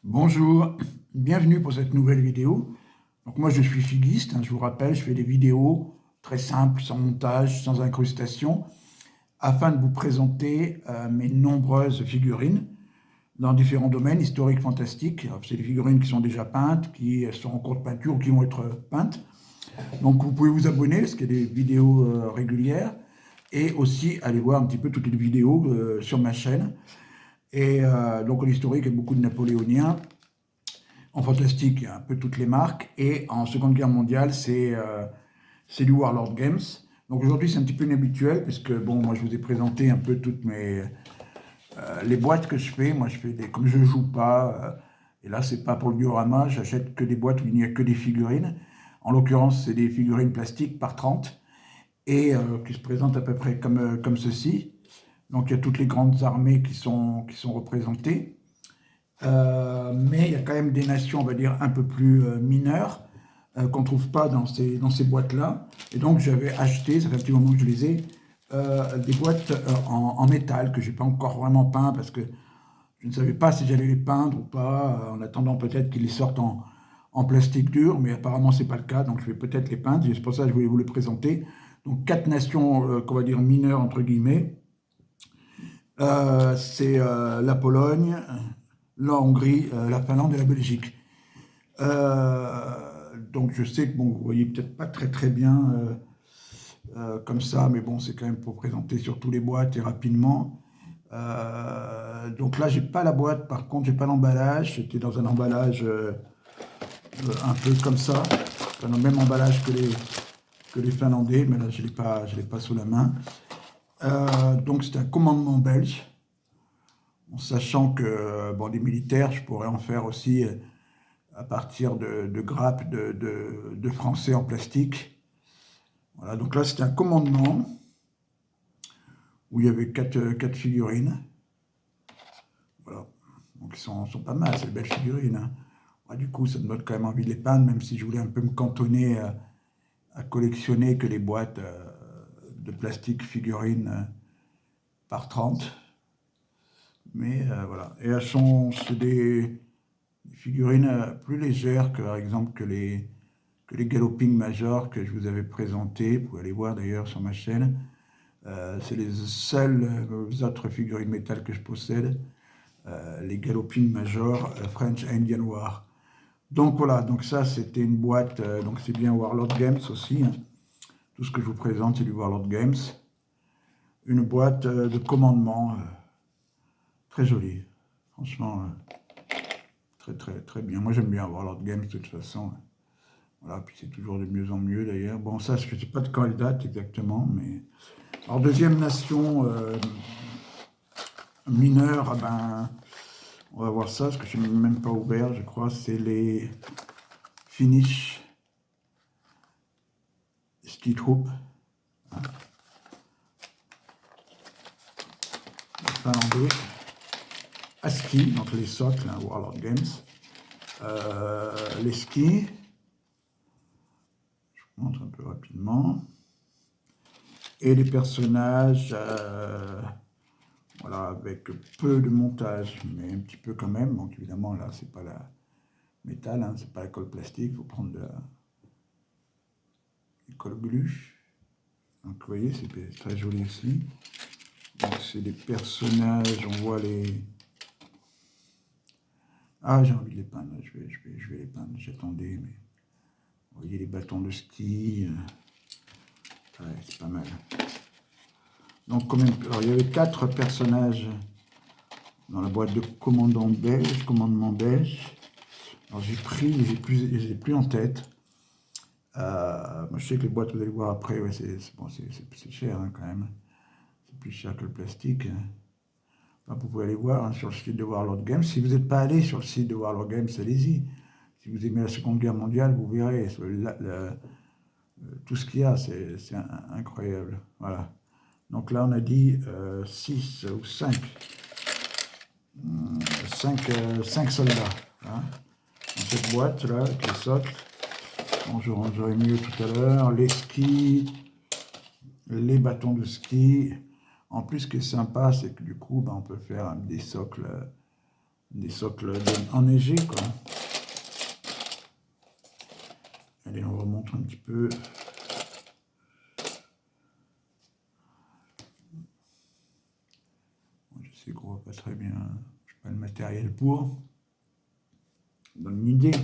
Bonjour, bienvenue pour cette nouvelle vidéo. Donc moi je suis figuiste, je vous rappelle, je fais des vidéos très simples, sans montage, sans incrustation, afin de vous présenter mes nombreuses figurines dans différents domaines historiques, fantastiques. C'est des figurines qui sont déjà peintes, qui sont en cours de peinture ou qui vont être peintes. Donc vous pouvez vous abonner, parce qu'il y a des vidéos régulières, et aussi aller voir un petit peu toutes les vidéos sur ma chaîne. Et donc en historique, il y a beaucoup de napoléoniens. En fantastique, il y a un peu toutes les marques. Et en Seconde Guerre mondiale, c'est du Warlord Games. Donc aujourd'hui, c'est un petit peu inhabituel, puisque bon, moi, je vous ai présenté un peu toutes les boîtes que je fais. Moi, je fais comme je joue pas, et là, c'est pas pour le diorama, j'achète que des boîtes où il n'y a que des figurines. En l'occurrence, c'est des figurines plastiques par 30 et qui se présentent à peu près comme ceci. Donc il y a toutes les grandes armées qui sont représentées. Mais il y a quand même des nations, on va dire, un peu plus mineures qu'on ne trouve pas dans ces boîtes-là. Et donc j'avais acheté, ça fait un petit moment que je les ai, des boîtes en métal que je n'ai pas encore vraiment peint parce que je ne savais pas si j'allais les peindre ou pas, en attendant peut-être qu'ils les sortent en plastique dur, mais apparemment c'est pas le cas, donc je vais peut-être les peindre, et c'est pour ça que je voulais vous les présenter. Donc quatre nations, qu'on va dire mineures entre guillemets. C'est la Pologne, la Hongrie, la Finlande et la Belgique. Donc je sais que bon, vous voyez peut-être pas très très bien comme ça, mais bon, c'est quand même pour présenter sur tous les boîtes et rapidement. Donc là, j'ai pas la boîte, par contre, j'ai pas l'emballage. C'était dans un emballage un peu comme ça, dans le même emballage que les Finlandais, mais là, je l'ai pas sous la main. Donc c'est un commandement belge, en sachant que bon, des militaires, je pourrais en faire aussi à partir de grappes de français en plastique. Voilà, donc là c'était un commandement où il y avait quatre figurines. Voilà, donc ils sont pas mal, ces belles figurines. Ouais, du coup, ça me donne quand même envie de les peindre, même si je voulais un peu me cantonner à collectionner que les boîtes de plastique figurines par 30. Mais voilà, et c'est des figurines plus légères que, par exemple, que les Galloping Major que je vous avais présentés. Vous pouvez aller voir d'ailleurs sur ma chaîne. C'est les seules autres figurines métal que je possède, les Galloping Major French Indian War. Donc voilà, donc ça c'était une boîte, donc c'est bien Warlord Games aussi. Tout ce que je vous présente c'est du Warlord Games. Une boîte de commandement très jolie, franchement très très très bien. Moi j'aime bien Warlord Games de toute façon. Voilà, puis c'est toujours de mieux en mieux d'ailleurs. Bon, ça, je ne sais pas de quand elle date exactement, mais. Alors, deuxième nation mineure, ben, on va voir ça, parce que je n'ai même pas ouvert, je crois, c'est les Finnish Ski Troop, finlandais, à ski, donc les socles, Warlord Games, les skis, je vous montre un peu rapidement, et les personnages, voilà, avec peu de montage, mais un petit peu quand même. Donc évidemment, là, c'est pas la métal, c'est pas la colle plastique, il faut prendre de la colle glu. Donc vous voyez, c'est très joli aussi. Donc c'est des personnages, on voit les... Ah, j'ai envie de les peindre, je vais les peindre, j'attendais, mais... Vous voyez les bâtons de ski, ouais, c'est pas mal. Donc alors, il y avait 4 personnages dans la boîte de commandement belge. Alors j'ai pris, j'ai plus en tête. Moi, je sais que les boîtes, vous allez voir après, ouais, c'est cher quand même. C'est plus cher que le plastique. Enfin, vous pouvez aller voir sur le site de Warlord Games. Si vous n'êtes pas allé sur le site de Warlord Games, allez-y. Si vous aimez la Seconde Guerre mondiale, vous verrez tout ce qu'il y a, c'est incroyable. Voilà. Donc là, on a dit 6 ou 5. 5 soldats. Hein, dans cette boîte-là, avec les socles. Bon, je rangerai mieux tout à l'heure. Les skis, les bâtons de ski. En plus, ce qui est sympa, c'est que du coup, on peut faire des socles des socles enneigés, quoi. Allez, on remonte un petit peu. Je sais qu'on voit pas très bien, je n'ai pas le matériel pour. Ça donne une idée.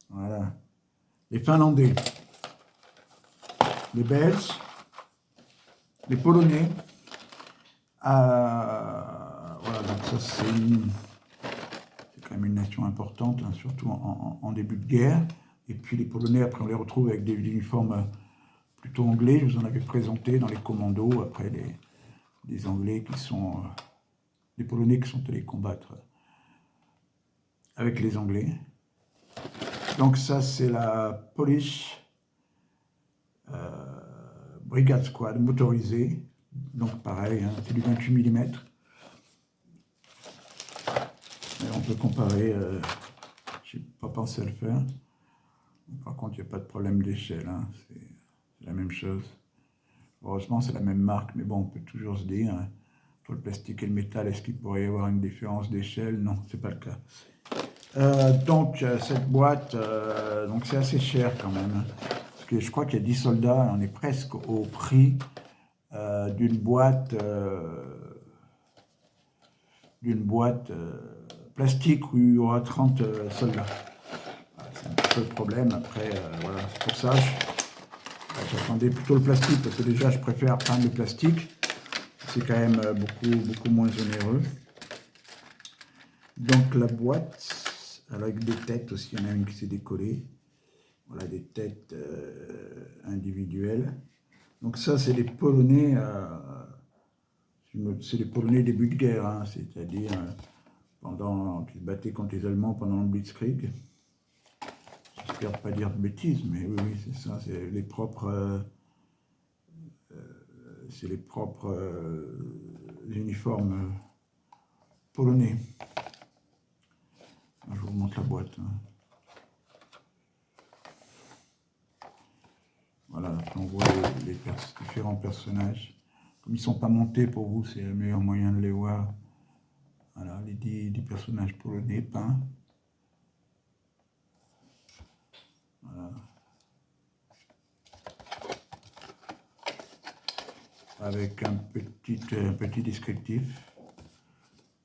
Voilà. Les Finlandais, les Belges, les Polonais. Voilà, donc ça c'est quand même une nation importante, hein, surtout en début de guerre. Et puis les Polonais, après on les retrouve avec des uniformes plutôt anglais. Je vous en avais présenté dans les commandos, après les Anglais qui sont... les Polonais qui sont allés combattre avec les Anglais. Donc ça c'est la Polish Brigade Squad motorisée. Donc pareil, hein, c'est du 28 mm. Et on peut comparer, je n'ai pas pensé à le faire. Par contre, il n'y a pas de problème d'échelle, hein, c'est la même chose. Heureusement, c'est la même marque, mais bon, on peut toujours se dire, hein, entre le plastique et le métal, est-ce qu'il pourrait y avoir une différence d'échelle? Non, ce n'est pas le cas. Donc, cette boîte, donc c'est assez cher quand même, hein, parce que je crois qu'il y a 10 soldats, on est presque au prix d'une boîte plastique où il y aura 30 soldats. C'est un petit peu le problème. Après, voilà, c'est pour ça j'attendais plutôt le plastique, parce que déjà je préfère prendre le plastique. C'est quand même beaucoup moins onéreux. Donc la boîte, avec des têtes aussi, il y en a une qui s'est décollée. Voilà, des têtes individuelles. Donc ça, c'est les Polonais, c'est les Polonais début de guerre, hein, c'est-à-dire qui se battaient contre les Allemands pendant le Blitzkrieg. J'espère pas dire de bêtises, mais oui, c'est ça, c'est les propres uniformes polonais. Je vous montre la boîte. Hein. Voilà, on voit les différents personnages. Comme ils ne sont pas montés pour vous, c'est le meilleur moyen de les voir. Voilà, les 10 personnages polonais peints. Voilà. Avec un petit descriptif.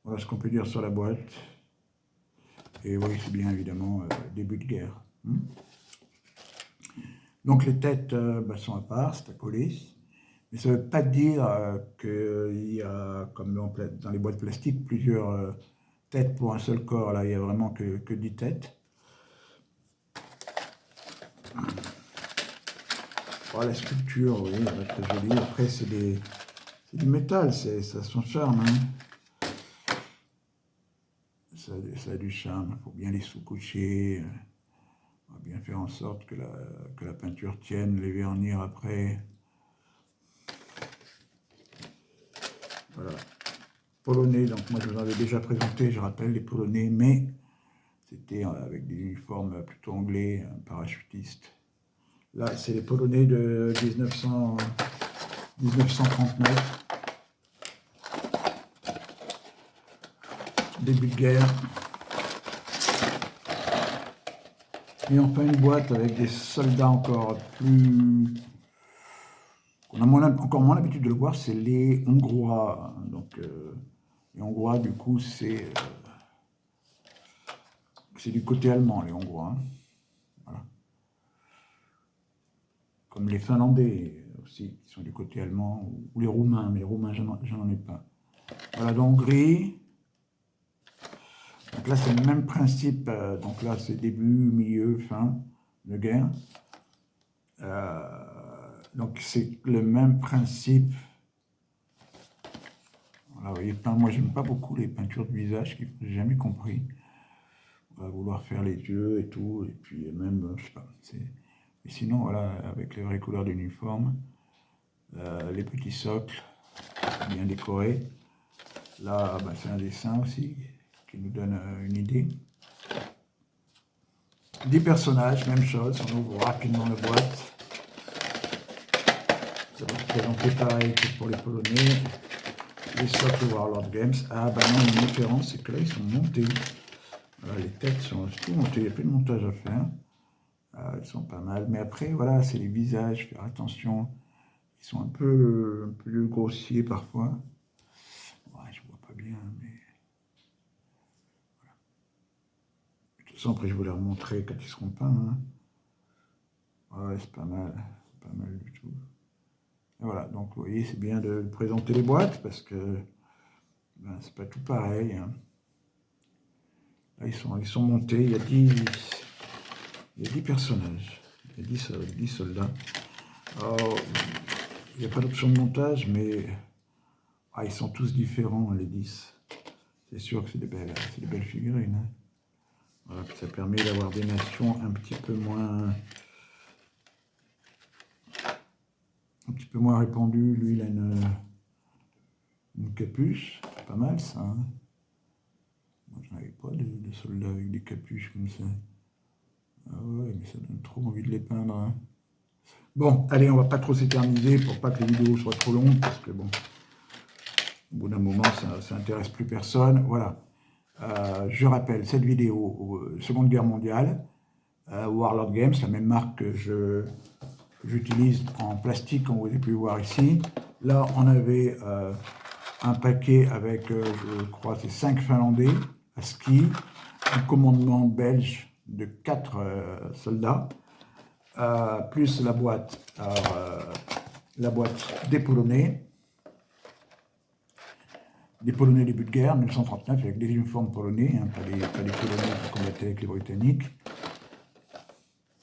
Voilà ce qu'on peut dire sur la boîte. Et oui, c'est bien évidemment début de guerre. Donc les têtes sont à part, c'est à coller. Mais ça ne veut pas dire qu'il y a, comme dans les boîtes plastiques, plusieurs têtes pour un seul corps. Là, il n'y a vraiment que 10 têtes. Oh, la sculpture, oui, elle est très jolie. Après, c'est du métal, ça a son charme. Hein. Ça a du charme, il faut bien les sous-coucher. On va bien faire en sorte que la peinture tienne, les vernir après. Voilà. Polonais, donc moi je vous en avais déjà présenté, je rappelle, les Polonais, mais c'était avec des uniformes plutôt anglais, parachutistes. Là, c'est les Polonais de 1939. Début de guerre. Et enfin une boîte avec des soldats encore plus... On a encore moins l'habitude de le voir, c'est les Hongrois. Donc les Hongrois, du coup, c'est du côté allemand, les Hongrois. Hein. Voilà. Comme les Finlandais aussi, qui sont du côté allemand, ou les Roumains, mais les Roumains, j'en ai pas. Voilà, donc gris. Donc là, c'est le même principe. Donc là, c'est début, milieu, fin de guerre. Donc c'est le même principe. Voilà, vous voyez, moi, j'aime pas beaucoup les peintures de visage, que j'ai jamais compris. On va vouloir faire les yeux et tout, et puis même, je sais pas. Et sinon, voilà, avec les vraies couleurs d'uniforme, les petits socles, bien décorés. Là, c'est un dessin aussi, qui nous donne une idée. 10 personnages, même chose, on ouvre rapidement la boîte. Ça va se présenter pareil que pour les Polonais. les socle Warlord Games. Ah bah non, une différence, c'est que là, ils sont montés. Voilà, les têtes sont tout montées, il n'y a plus de montage à faire. Ils sont pas mal. Mais après, voilà, c'est les visages, faire attention. Ils sont un peu grossiers parfois. Ouais, je vois pas bien, mais... De toute façon, après, je vais vous les remontrer quand ils seront peints. Hein. Ouais, c'est pas mal. C'est pas mal du tout. Et voilà, donc vous voyez, c'est bien de présenter les boîtes parce que ben, c'est pas tout pareil. Hein. Là, ils sont montés, il y a 10 personnages, il y a 10 soldats. Alors, il n'y a pas d'option de montage, mais ils sont tous différents, les 10. C'est sûr que c'est des belles figurines. Hein. Voilà, puis ça permet d'avoir des nations un petit peu moins répandues. Lui, il a une capuche, c'est pas mal ça. Hein. Moi, je n'avais pas de soldats avec des capuches comme ça. Ah ouais, mais ça donne trop envie de les peindre. Hein. Bon, allez, on va pas trop s'éterniser pour pas que les vidéos soient trop longues, parce que bon, au bout d'un moment, ça n'intéresse plus personne. Voilà. Je rappelle, cette vidéo, Seconde Guerre mondiale, Warlord Games, la même marque que j'utilise en plastique, comme vous avez pu voir ici. Là, on avait un paquet avec, je crois, c'est 5 Finlandais à ski, un commandement belge de 4 soldats, plus la boîte des Polonais début de guerre, 1939, avec des uniformes polonais, hein, pas les Polonais qui combattaient avec les Britanniques,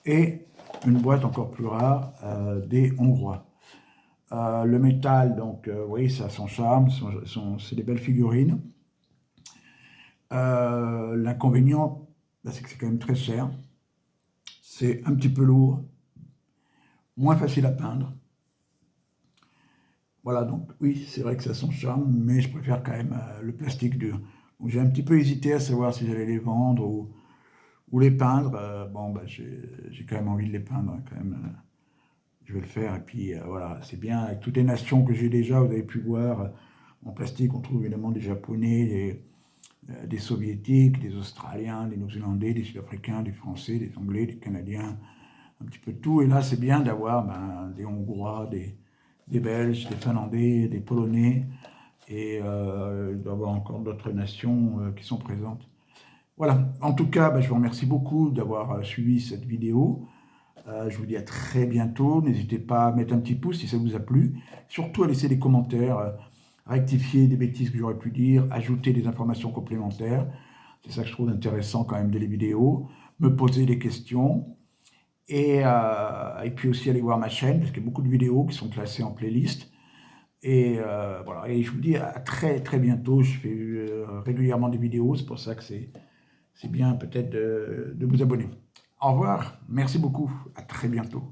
et une boîte encore plus rare des Hongrois. Le métal, donc, oui, ça a son charme, c'est des belles figurines. L'inconvénient, c'est que c'est quand même très cher. C'est un petit peu lourd, moins facile à peindre. Voilà, donc oui, c'est vrai que ça a son charme, mais je préfère quand même le plastique dur. J'ai un petit peu hésité à savoir si j'allais les vendre ou les peindre. Bon, bah, j'ai quand même envie de les peindre, hein, quand même. Je vais le faire, et puis voilà, c'est bien, avec toutes les nations que j'ai déjà, vous avez pu voir, en plastique, on trouve évidemment des Japonais, des Soviétiques, des Australiens, des Néo-Zélandais, des Sud-Africains, des Français, des Anglais, des Canadiens, un petit peu de tout. Et là, c'est bien d'avoir des Hongrois, des Belges, des Finlandais, des Polonais, et d'avoir encore d'autres nations qui sont présentes. Voilà, en tout cas, je vous remercie beaucoup d'avoir suivi cette vidéo. Je vous dis à très bientôt. N'hésitez pas à mettre un petit pouce si ça vous a plu. Surtout à laisser des commentaires, rectifier des bêtises que j'aurais pu dire, ajouter des informations complémentaires. C'est ça que je trouve intéressant quand même de les vidéos. Me poser des questions. Et puis aussi aller voir ma chaîne, parce qu'il y a beaucoup de vidéos qui sont classées en playlist. Et voilà, et je vous dis à très très bientôt. Je fais régulièrement des vidéos, c'est pour ça que c'est bien peut-être de vous abonner. Au revoir, merci beaucoup, à très bientôt.